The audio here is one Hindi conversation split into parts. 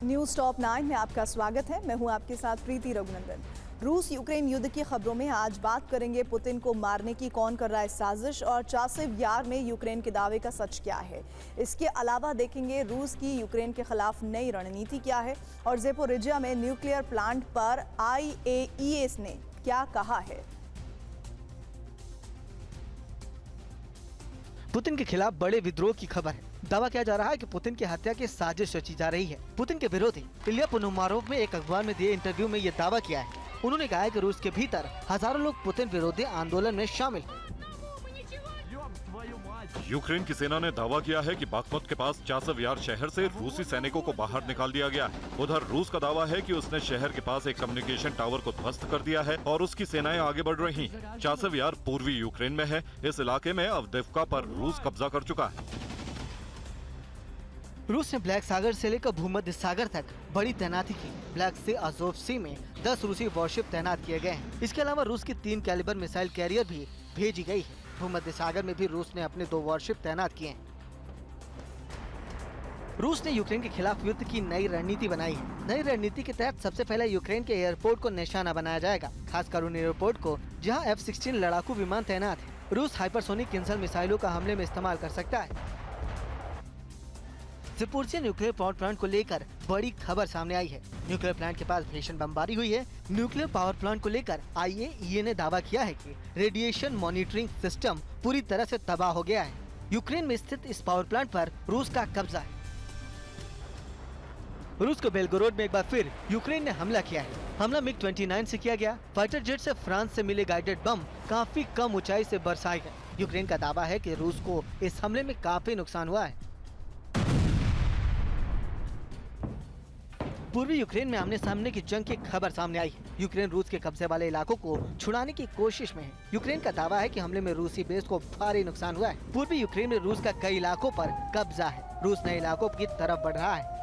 न्यूज टॉप 9 में आपका स्वागत है। मैं हूं आपके साथ प्रीति रघुनंदन। रूस यूक्रेन युद्ध की खबरों में आज बात करेंगे पुतिन को मारने की कौन कर रहा है साजिश और चासिव यार में यूक्रेन के दावे का सच क्या है। इसके अलावा देखेंगे रूस की यूक्रेन के खिलाफ नई रणनीति क्या है और ज़ेपोरिजिया में न्यूक्लियर प्लांट पर IAEA ने क्या कहा है। पुतिन के खिलाफ बड़े विद्रोह की खबर है। दावा किया जा रहा है कि पुतिन की हत्या की साजिश रची जा रही है। पुतिन के विरोधी इलिया पुनोमारोव ने एक अखबार में दिए इंटरव्यू में ये दावा किया है। उन्होंने कहा है कि रूस के भीतर हजारों लोग पुतिन विरोधी आंदोलन में शामिल हैं। यूक्रेन की सेना ने दावा किया है कि बाखमुत के पास चासिव यार शहर से रूसी सैनिकों को बाहर निकाल दिया गया है। उधर रूस का दावा है कि उसने शहर के पास एक कम्युनिकेशन टावर को ध्वस्त कर दिया है और उसकी सेनाएं आगे बढ़ रही हैं। चासिव यार पूर्वी यूक्रेन में है। इस इलाके में अवदिव्का पर रूस कब्जा कर चुका है। रूस ने ब्लैक सागर से लेकर भूमध्य सागर तक बड़ी तैनाती की। ब्लैक सी अज़ोव सी में 10 रूसी वॉरशिप तैनात किए गए हैं। इसके अलावा रूस की 3 कैलिबर मिसाइल कैरियर भी भेजी गई है। भूमध्य सागर में भी रूस ने अपने 2 वॉरशिप तैनात किए हैं। रूस ने यूक्रेन के खिलाफ युद्ध की नई रणनीति बनाई है। नई रणनीति के तहत सबसे पहले यूक्रेन के एयरपोर्ट को निशाना बनाया जाएगा, खासकर उन एयरपोर्ट को जहां F-16 लड़ाकू विमान तैनात है। रूस हाइपरसोनिक किन्सल मिसाइलों का हमले में इस्तेमाल कर सकता है। ज़ेपोरिजिया न्यूक्लियर पावर प्लांट को लेकर बड़ी खबर सामने आई है। न्यूक्लियर प्लांट के पास भीषण बमबारी हुई है। न्यूक्लियर पावर प्लांट को लेकर IAEA ने दावा किया है कि रेडिएशन मॉनिटरिंग सिस्टम पूरी तरह से तबाह हो गया है। यूक्रेन में स्थित इस पावर प्लांट पर रूस का कब्जा है। रूस को बेलगोरोड में एक बार फिर यूक्रेन ने हमला किया है। हमला MiG-29 से किया गया। फाइटर जेट से फ्रांस से मिले गाइडेड बम काफी कम ऊंचाई से बरसाए गए। यूक्रेन का दावा है कि रूस को इस हमले में काफी नुकसान हुआ है। पूर्वी यूक्रेन में आमने सामने की जंग की खबर सामने आई है। यूक्रेन रूस के कब्जे वाले इलाकों को छुड़ाने की कोशिश में है। यूक्रेन का दावा है कि हमले में रूसी बेस को भारी नुकसान हुआ है। पूर्वी यूक्रेन में रूस का कई इलाकों पर कब्जा है। रूस नए इलाकों की तरफ बढ़ रहा है।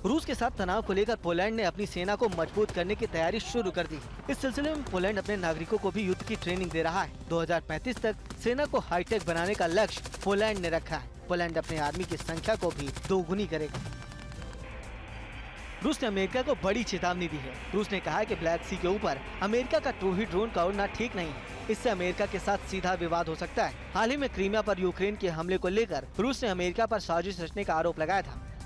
रूस के साथ तनाव को लेकर पोलैंड ने अपनी सेना को मजबूत करने की तैयारी शुरू कर दी। इस सिलसिले में पोलैंड अपने नागरिकों को भी युद्ध की ट्रेनिंग दे रहा है। 2035 तक सेना को हाईटेक बनाने का लक्ष्य पोलैंड ने रखा है। पोलैंड अपनी आर्मी की संख्या को भी दोगुनी करेगा। रूस ने अमेरिका को बड़ी चेतावनी दी है। रूस ने कहा है कि ब्लैक सी के ऊपर अमेरिका का टू-ही ड्रोन का उड़ना ठीक नहीं है। इससे अमेरिका के साथ सीधा विवाद हो सकता है। हाल ही में क्रीमिया पर यूक्रेन के हमले को लेकर रूस ने अमेरिका पर साजिश रचने का आरोप लगाया था।